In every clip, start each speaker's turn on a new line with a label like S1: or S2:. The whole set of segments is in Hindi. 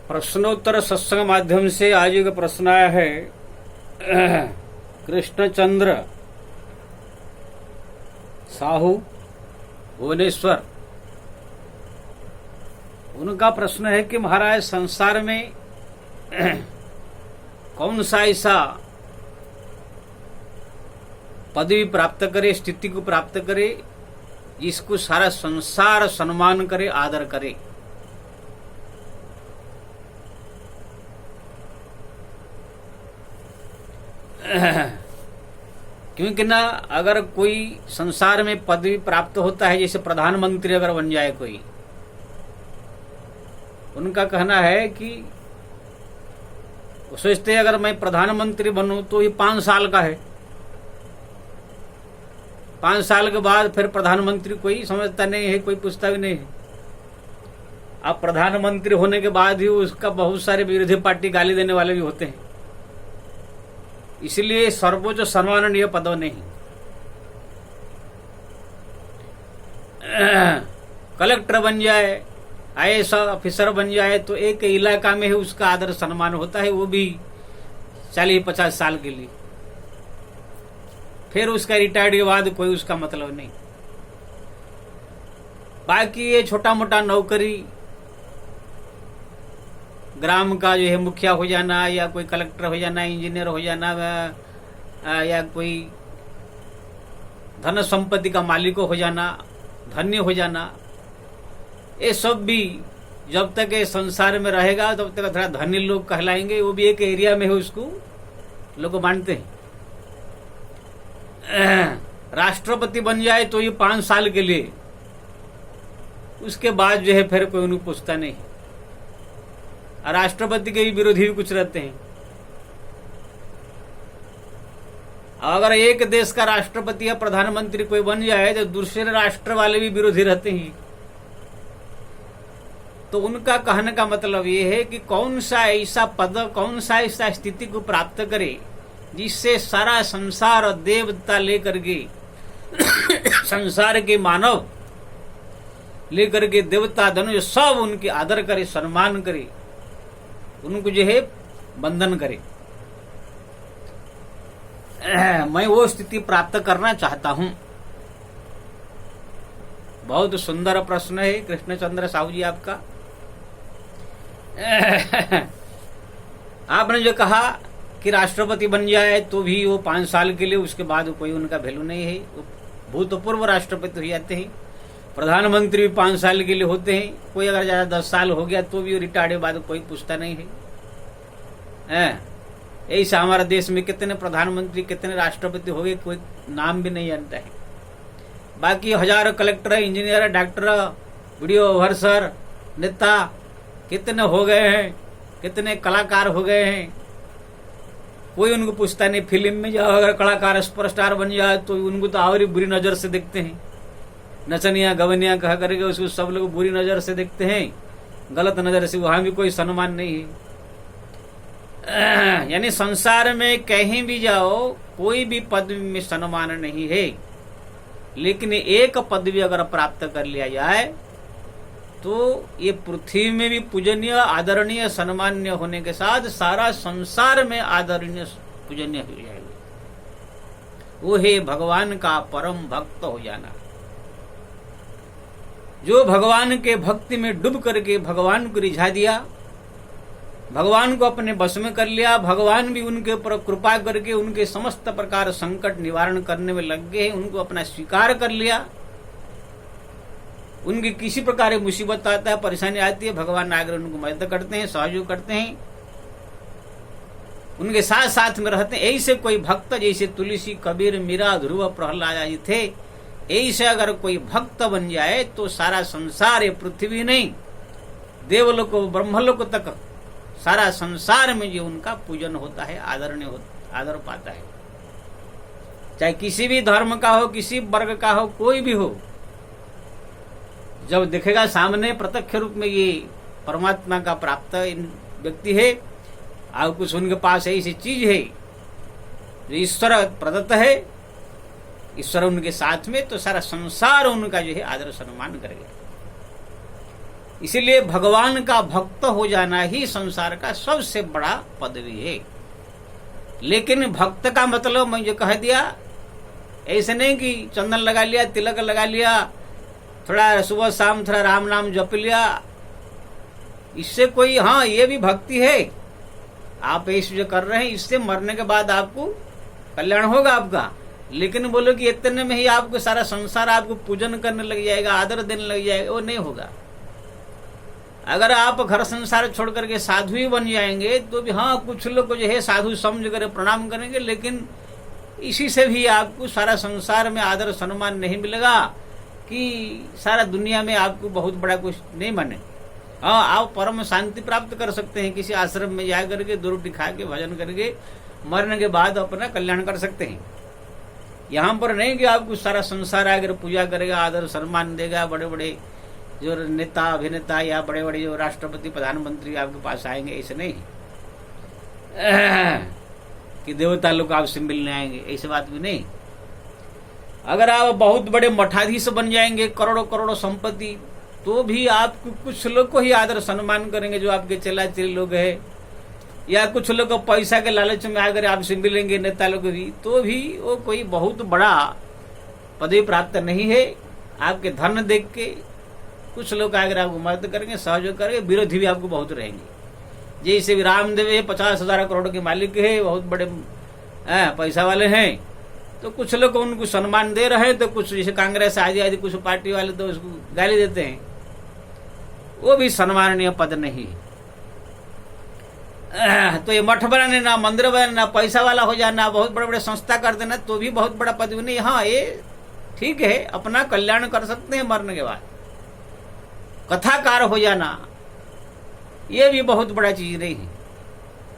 S1: प्रश्नोत्तर सत्संग माध्यम से आज एक प्रश्न आया है। कृष्णचंद्र साहू भुवनेश्वर, उनका प्रश्न है कि महाराज संसार में कौन सा ऐसा पदवी प्राप्त करे, स्थिति को प्राप्त करे जिसको सारा संसार सम्मान करे, आदर करे। क्योंकि ना अगर कोई संसार में पदवी प्राप्त होता है, जैसे प्रधानमंत्री अगर बन जाए कोई, उनका कहना है कि वो सोचते हैं अगर मैं प्रधानमंत्री बनूं तो ये 5 साल का है, 5 साल के बाद फिर प्रधानमंत्री कोई समझता नहीं है, कोई पूछता भी नहीं है। अब प्रधानमंत्री होने के बाद ही उसका बहुत सारे विरोधी पार्टी गाली देने वाले भी होते हैं। इसलिए सर्वोच्च सम्माननीय पद नहीं। कलेक्टर बन जाए, IAS ऑफिसर बन जाए तो एक इलाका में ही उसका आदर सम्मान होता है, वो भी 40-50 साल के लिए। फिर उसका रिटायर्ड के बाद कोई उसका मतलब नहीं। बाकी ये छोटा मोटा नौकरी, ग्राम का जो है मुखिया हो जाना, या कोई कलेक्टर हो जाना, इंजीनियर हो जाना, या कोई धन संपत्ति का मालिक हो जाना, धन्य हो जाना, ये सब भी जब तक ये संसार में रहेगा तब तक थोड़ा धनी लोग कहलाएंगे। वो भी एक एरिया में है, उसको लोग मानते हैं। राष्ट्रपति बन जाए तो ये 5 साल के लिए, उसके बाद जो है फिर कोई उन्हें पूछता नहीं। राष्ट्रपति के भी विरोधी भी कुछ रहते हैं। अगर एक देश का राष्ट्रपति या प्रधानमंत्री कोई बन जाए तो दूसरे राष्ट्र वाले भी विरोधी रहते हैं। तो उनका कहने का मतलब ये है कि कौन सा ऐसा पद, कौन सा ऐसा स्थिति को प्राप्त करे जिससे सारा संसार और देवता लेकर के संसार के मानव लेकर के देवता धनुष सब उनके आदर करे, सम्मान करे, उनको जो है बंधन करे। मैं वो स्थिति प्राप्त करना चाहता हूं। बहुत सुंदर प्रश्न है कृष्णचंद्र साहू जी आपका। आपने जो कहा कि राष्ट्रपति बन जाए तो भी वो 5 साल के लिए, उसके बाद कोई उनका वैल्यू नहीं है। वो भूतपूर्व राष्ट्रपति हो जाते हैं। प्रधानमंत्री भी 5 साल के लिए होते हैं। कोई अगर ज्यादा 10 साल हो गया तो भी रिटायर्ड के बाद कोई पूछता नहीं है। ऐसा हमारे देश में कितने प्रधानमंत्री, कितने राष्ट्रपति हो गए, कोई नाम भी नहीं जानता है। बाकी हजारों collector, engineer, doctor, video officer, नेता कितने हो गए हैं, कितने कलाकार हो गए हैं, कोई उनको पूछता नहीं। फिल्म में जाओ, अगर कलाकार सुपरस्टार बन जाए तो उनको तो और ही बुरी नजर से देखते हैं। नचनिया गवनिया कहा करके उसको सब लोग बुरी नजर से देखते हैं, गलत नजर से। वहां भी कोई सम्मान नहीं है। यानी संसार में कहीं भी जाओ, कोई भी पदवी में सम्मान नहीं है। लेकिन एक पदवी अगर प्राप्त कर लिया जाए तो ये पृथ्वी में भी पूजनीय, आदरणीय, सम्मान्य होने के साथ सारा संसार में आदरणीय, पूजनीय हो जाएगा। वो है भगवान का परम भक्त हो जाना। जो भगवान के भक्ति में डूब करके भगवान को रिझा दिया, भगवान को अपने बस में कर लिया, भगवान भी उनके ऊपर कृपा करके उनके समस्त प्रकार संकट निवारण करने में लग गए, उनको अपना स्वीकार कर लिया। उनकी किसी प्रकार की मुसीबत आता है, परेशानी आती है, भगवान आकर उनको मदद करते हैं, सहयोग करते हैं, उनके साथ साथ में रहते हैं। ऐसे कोई भक्त जैसे तुलसी, कबीर, मीरा, ध्रुव, प्रहलाद आदि थे, ऐसे अगर कोई भक्त बन जाए तो सारा संसार, ये पृथ्वी नहीं, देवलोक, ब्रह्मलोक तक सारा संसार में जो उनका पूजन होता है, आदरणीय आदर पाता है। चाहे किसी भी धर्म का हो, किसी वर्ग का हो, कोई भी हो, जब देखेगा सामने प्रत्यक्ष रूप में ये परमात्मा का प्राप्त व्यक्ति है, और कुछ उनके पास ऐसी चीज है जो ईश्वर प्रदत्त है, ईश्वर उनके साथ में, तो सारा संसार उनका जो है आदर सम्मान करेगा। इसीलिए भगवान का भक्त हो जाना ही संसार का सबसे बड़ा पदवी है। लेकिन भक्त का मतलब मैं जो कह दिया, ऐसे नहीं कि चंदन लगा लिया, तिलक लगा लिया, थोड़ा सुबह शाम थोड़ा राम नाम जप लिया, इससे कोई, हाँ ये भी भक्ति है। आप ऐसे जो कर रहे हैं इससे मरने के बाद आपको कल्याण होगा आपका। लेकिन बोलो कि इतने में ही आपको सारा संसार आपको पूजन करने लग जाएगा, आदर देने लग जाएगा, वो नहीं होगा। अगर आप घर संसार छोड़ करके साधु ही बन जाएंगे तो भी हाँ कुछ लोग को जो है साधु समझ कर प्रणाम करेंगे, लेकिन इसी से भी आपको सारा संसार में आदर सम्मान नहीं मिलेगा कि सारा दुनिया में आपको बहुत बड़ा कुछ नहीं माने। हाँ आप परम शांति प्राप्त कर सकते हैं, किसी आश्रम में जा करके 2 रोटी खा के भजन करके मरने के बाद अपना कल्याण कर सकते हैं। यहाँ पर नहीं कि आपको सारा संसार आकर पूजा करेगा, आदर सम्मान देगा, बड़े बड़े जो नेता अभिनेता या बड़े बड़े जो राष्ट्रपति प्रधानमंत्री आपके पास आएंगे, ऐसे नहीं कि देवता लोग आपसे मिलने आएंगे, ऐसी बात भी नहीं। अगर आप बहुत बड़े मठाधीश बन जाएंगे, करोड़ों करोड़ों संपत्ति, तो भी आपको कुछ लोग को ही आदर सम्मान करेंगे जो आपके चेला चेली लोग हैं, या कुछ लोग पैसा के लालच में आकर आपसे मिलेंगे नेता लोग भी, तो भी वो कोई बहुत बड़ा पदवी प्राप्त नहीं है। आपके धन देख के कुछ लोग आकर आपको मदद करेंगे, सहयोग करेंगे, विरोधी भी आपको बहुत रहेंगे। जैसे रामदेव 50,000 करोड़ के मालिक है, बहुत बड़े पैसा वाले हैं, तो कुछ लोग उनको सम्मान दे रहे हैं, तो कुछ जैसे कांग्रेस आदि कुछ पार्टी वाले तो उसको गाली देते हैं, वो भी सम्माननीय पद नहीं। तो ये मठ बनाने ना, मंदिर बनाने ना, पैसा वाला हो जाना, बहुत बड़े बड़े संस्था कर देना, तो भी बहुत बड़ा पद नहीं। हाँ ये ठीक है, अपना कल्याण कर सकते हैं मरने के बाद। कथाकार हो जाना ये भी बहुत बड़ा चीज नहीं है।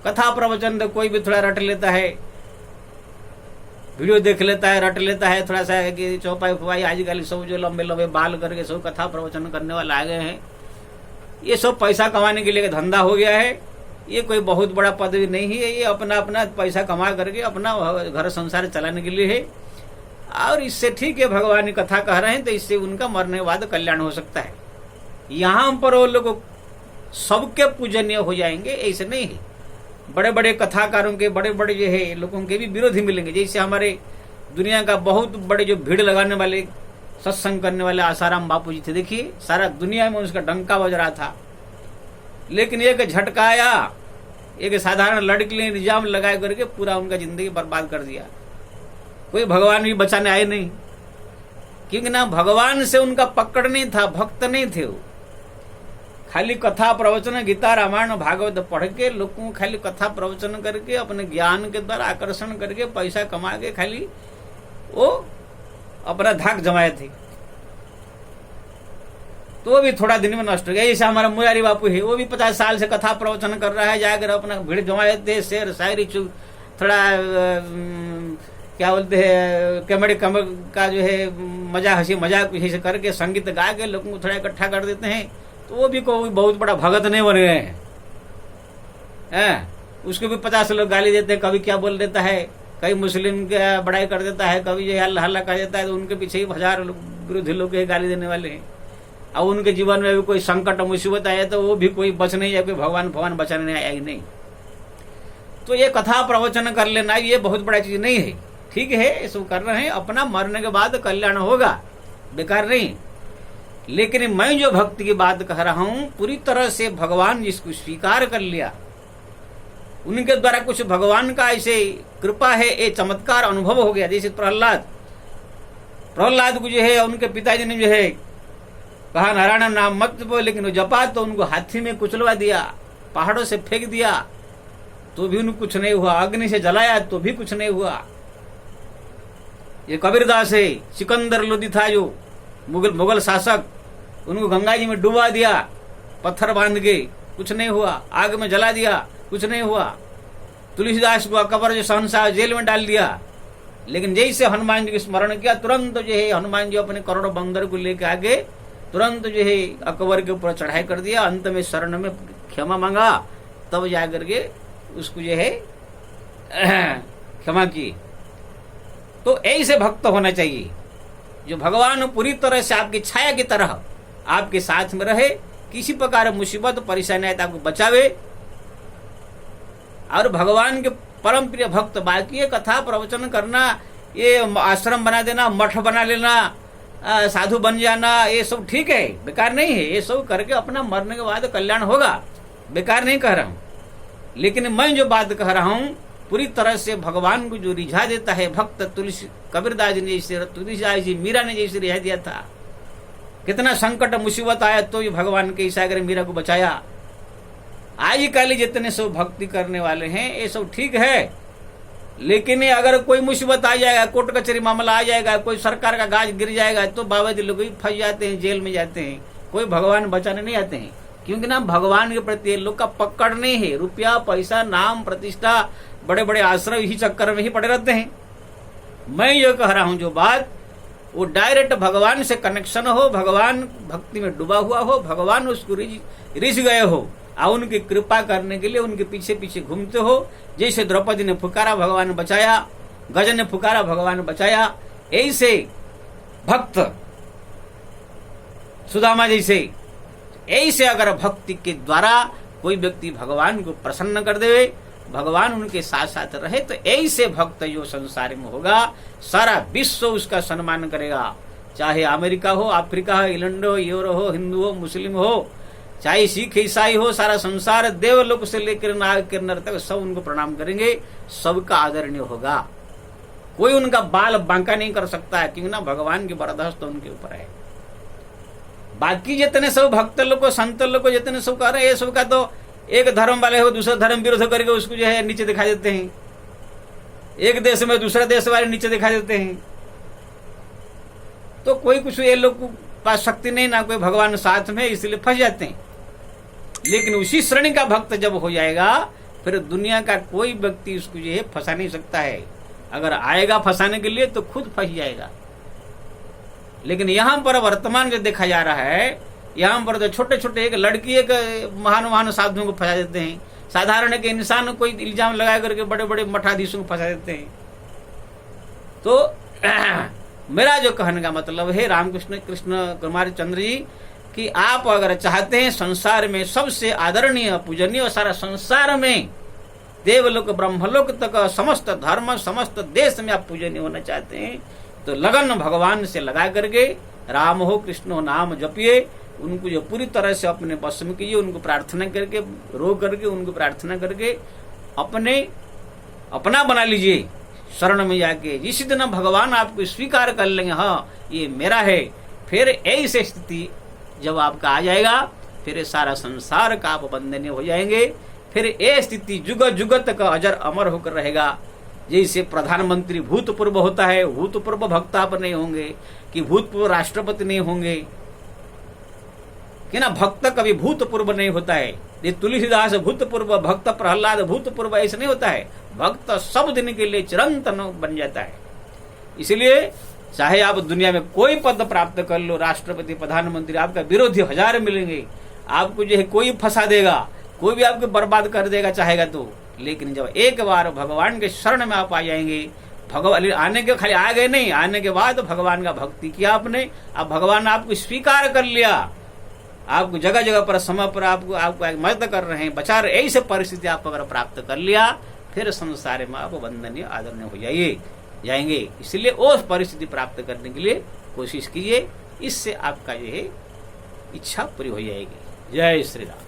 S1: कथा प्रवचन तो कोई भी थोड़ा रट लेता है, वीडियो देख लेता है, रट लेता है थोड़ा सा कि चौपाई फुपाई, आजकल सब जो लंबे लंबे बाल करके सब कथा प्रवचन करने वाले आ गए हैं, ये सब पैसा कमाने के लिए धंधा हो गया है। ये कोई बहुत बड़ा पदवी नहीं है, ये अपना अपना पैसा कमा करके अपना घर संसार चलाने के लिए है। और इससे ठीक है भगवान की कथा कह रहे हैं तो इससे उनका मरने के बाद कल्याण हो सकता है। यहाँ पर वो लोग सबके पूजनीय हो जाएंगे ऐसे नहीं है। बड़े बड़े कथाकारों के, बड़े बड़े जो है लोगों के भी विरोधी मिलेंगे। जैसे हमारे दुनिया का बहुत बड़े जो भीड़ लगाने वाले, सत्संग करने वाले आसाराम बापू जी थे, देखिए सारा दुनिया में उसका डंका बज रहा था, लेकिन एक झटका आया, एक साधारण लड़की ने निजाम लगा करके पूरा उनका जिंदगी बर्बाद कर दिया। कोई भगवान भी बचाने आए नहीं, क्योंकि ना भगवान से उनका पकड़ नहीं था, भक्त नहीं थे वो। खाली कथा प्रवचन, गीता रामायण भागवत पढ़ के लोगों को खाली कथा प्रवचन करके अपने ज्ञान के द्वारा आकर्षण करके पैसा कमा के खाली वो अपना धाक जमाए थे, तो वो भी थोड़ा दिन में नष्ट हो गया। जैसे हमारा मुरारी बापू है, वो भी 50 साल से कथा प्रवचन कर रहा है, जाकर अपना भीड़ जमाए थे, शेर शायरी थोड़ा क्या बोलते हैं कॉमेडी का जो है मजा, हंसी मजाक से करके संगीत गा के लोगों को थोड़ा इकट्ठा कर देते हैं, तो वो भी कोई बहुत बड़ा भगत नहीं बन गए हैं। उसको भी 50 लोग गाली देते हैं, कभी क्या बोल देता है, कभी मुस्लिम का बड़ाई कर देता है, कभी जो है हल्ला कर देता है, तो उनके पीछे ही 1000 विरोधी लोग गाली देने वाले हैं। अब उनके जीवन में भी कोई संकट मुसीबत आया तो वो भी कोई बच नहीं जाए, कोई भगवान बचाने नहीं आया ही नहीं। तो ये कथा प्रवचन कर लेना ये बहुत बड़ा चीज नहीं है, ठीक है, ये सब कर रहे हैं, अपना मरने के बाद कल्याण होगा, बेकार नहीं। लेकिन मैं जो भक्ति की बात कह रहा हूं, पूरी तरह से भगवान जिसको स्वीकार कर लिया, उनके द्वारा कुछ भगवान का ऐसे कृपा है, ये चमत्कार अनुभव हो गया। जैसे प्रहलाद को जो है उनके पिताजी ने जो है कहा नारायण नाम मत बोल, लेकिन वो जपा तो उनको हाथी में कुचलवा दिया, पहाड़ों से फेंक दिया तो भी उनको कुछ नहीं हुआ, अग्नि से जलाया तो भी कुछ नहीं हुआ। ये कबीरदास है, सिकंदर लोदी था जो मुगल शासक, उनको गंगा जी में डुबा दिया पत्थर बांध के, कुछ नहीं हुआ, आग में जला दिया, कुछ नहीं हुआ। तुलसीदास को अकबर जो शहंशाह जेल में डाल दिया, लेकिन जैसे हनुमान जी की स्मरण किया, तुरंत जो है हनुमान जी अपने करोड़ों बंदर को लेके आगे तुरंत जो है अकबर के ऊपर चढ़ाई कर दिया, अंत में शरण में क्षमा मांगा, तब जाकर के उसको जो है क्षमा की। तो ऐसे भक्त होना चाहिए जो भगवान पूरी तरह से आपकी छाया की तरह आपके साथ में रहे, किसी प्रकार मुसीबत परेशानी आए तो आपको बचावे। और भगवान के परम प्रिय भक्त, बाकी ये कथा प्रवचन करना, ये आश्रम बना देना, मठ बना लेना, साधु बन जाना, ये सब ठीक है, बेकार नहीं है। ये सब करके अपना मरने के बाद कल्याण होगा, बेकार नहीं कह रहा हूं। लेकिन मैं जो बात कह रहा हूं पूरी तरह से भगवान को जो रिझा देता है भक्त, तुलसी कबीरदास जी ने जैसे, तुलसीदास जी मीरा ने जैसे रिझा दिया था। कितना संकट मुसीबत आया तो ये भगवान के इशारे मीरा को बचाया। आजकल जितने सब भक्ति करने वाले हैं ये सब ठीक है, लेकिन अगर कोई मुसीबत आ जाएगा, कोर्ट कचहरी मामला आ जाएगा, कोई सरकार का गाज गिर जाएगा तो बाबा जी लोग फंस जाते हैं, जेल में जाते हैं। कोई भगवान बचाने नहीं आते हैं, क्योंकि ना भगवान के प्रति लोग का पकड़ नहीं है। रुपया पैसा नाम प्रतिष्ठा बड़े बड़े आश्रय इसी चक्कर में ही पड़े रहते हैं। मैं ये कह रहा हूं जो बात, वो डायरेक्ट भगवान से कनेक्शन हो, भगवान भक्ति में डूबा हुआ हो, भगवान उसको रिझ गए हो और उनकी कृपा करने के लिए उनके पीछे पीछे घूमते हो। जैसे द्रौपदी ने पुकारा भगवान बचाया, गज ने पुकारा भगवान बचाया, ऐसे भक्त सुदामा जैसे, ऐसे अगर भक्ति के द्वारा कोई व्यक्ति भगवान को प्रसन्न कर देवे, भगवान उनके साथ साथ रहे, तो ऐसे भक्त जो संसार में होगा सारा विश्व उसका सम्मान करेगा। चाहे अमेरिका हो, अफ्रीका हो, इंग्लैंड हो, यूरोप हो, हिंदू हो, मुस्लिम हो, चाहे सिख ईसाई हो, सारा संसार देवलोक से लेकर नाग किन्नर तक सब उनको प्रणाम करेंगे, सबका आदरणीय होगा। कोई उनका बाल बांका नहीं कर सकता है, क्योंकि ना भगवान की बर्दाश्त तो उनके ऊपर है। बाकी जितने सब भक्त लोग को, संत लोग को जितने सब कर रहे हैं, ये सब का तो एक धर्म वाले हो दूसरा धर्म विरोध करके उसको जो है नीचे दिखा देते हैं, एक देश में दूसरा देश वाले नीचे दिखा देते हैं। तो कोई कुछ ये लोग को पास शक्ति नहीं, ना कोई भगवान साथ में, इसलिए फंस जाते हैं। लेकिन उसी श्रेणी का भक्त जब हो जाएगा फिर दुनिया का कोई व्यक्ति उसको जो है फंसा नहीं सकता है। अगर आएगा फंसाने के लिए तो खुद फंस जाएगा। लेकिन यहाँ पर वर्तमान जो देखा जा रहा है, यहाँ पर तो छोटे छोटे एक लड़की एक महान महान साधुओं को फंसा देते हैं, साधारण एक इंसान कोई इल्जाम लगा करके बड़े बड़े मठाधीशों को फंसा देते हैं। तो मेरा जो कहने का मतलब है रामकृष्ण कृष्ण कुमार चंद्र जी, कि आप अगर चाहते हैं संसार में सबसे आदरणीय पूजनीय और सारा संसार में देवलोक ब्रह्मलोक तक समस्त धर्म समस्त देश में आप पूजनीय होना चाहते हैं, तो लगन भगवान से लगा करके राम हो कृष्ण हो नाम जपिए, उनको जो पूरी तरह से अपने वश में कीजिए, उनको प्रार्थना करके रो करके उनको प्रार्थना करके अपना बना लीजिए शरण में जाके। जिस दिन भगवान आपको स्वीकार कर लेंगे, हाँ ये मेरा है, फिर ऐसी स्थिति जब आपका आ जाएगा फिर सारा संसार का आप वंदनीय हो जाएंगे। फिर ये स्थिति जुग जुग तक अजर अमर होकर रहेगा। जैसे प्रधानमंत्री भूतपूर्व होता है, भूतपूर्व भक्त आप नहीं होंगे, कि भूतपूर्व राष्ट्रपति नहीं होंगे, कि ना भक्त कभी भूतपूर्व नहीं होता है। ये तुलसीदास भूतपूर्व भक्त, प्रहलाद भूतपूर्व, ऐसा नहीं होता है। भक्त सब दिन के लिए चिरंतन बन जाता है। इसलिए चाहे आप दुनिया में कोई पद प्राप्त कर लो, राष्ट्रपति प्रधानमंत्री, आपका विरोधी हजार मिलेंगे, आपको जो है कोई फंसा देगा, कोई भी आपको बर्बाद कर देगा चाहेगा तो। लेकिन जब एक बार भगवान के शरण में आप आ जाएंगे, भगवान आने के खाली आ गए नहीं, आने के बाद भगवान का भक्ति किया आपने, अब भगवान आपको स्वीकार कर लिया, आपको जगह जगह पर समय पर आपको मदद कर रहे हैं, बचा रहे, ऐसे परिस्थिति आप अगर प्राप्त कर लिया फिर संसार में आप वंदनीय आदरणीय हो जाएंगे। इसलिए वो परिस्थिति प्राप्त करने के लिए कोशिश कीजिए, इससे आपका जो है इच्छा पूरी हो जाएगी। जय श्री राम।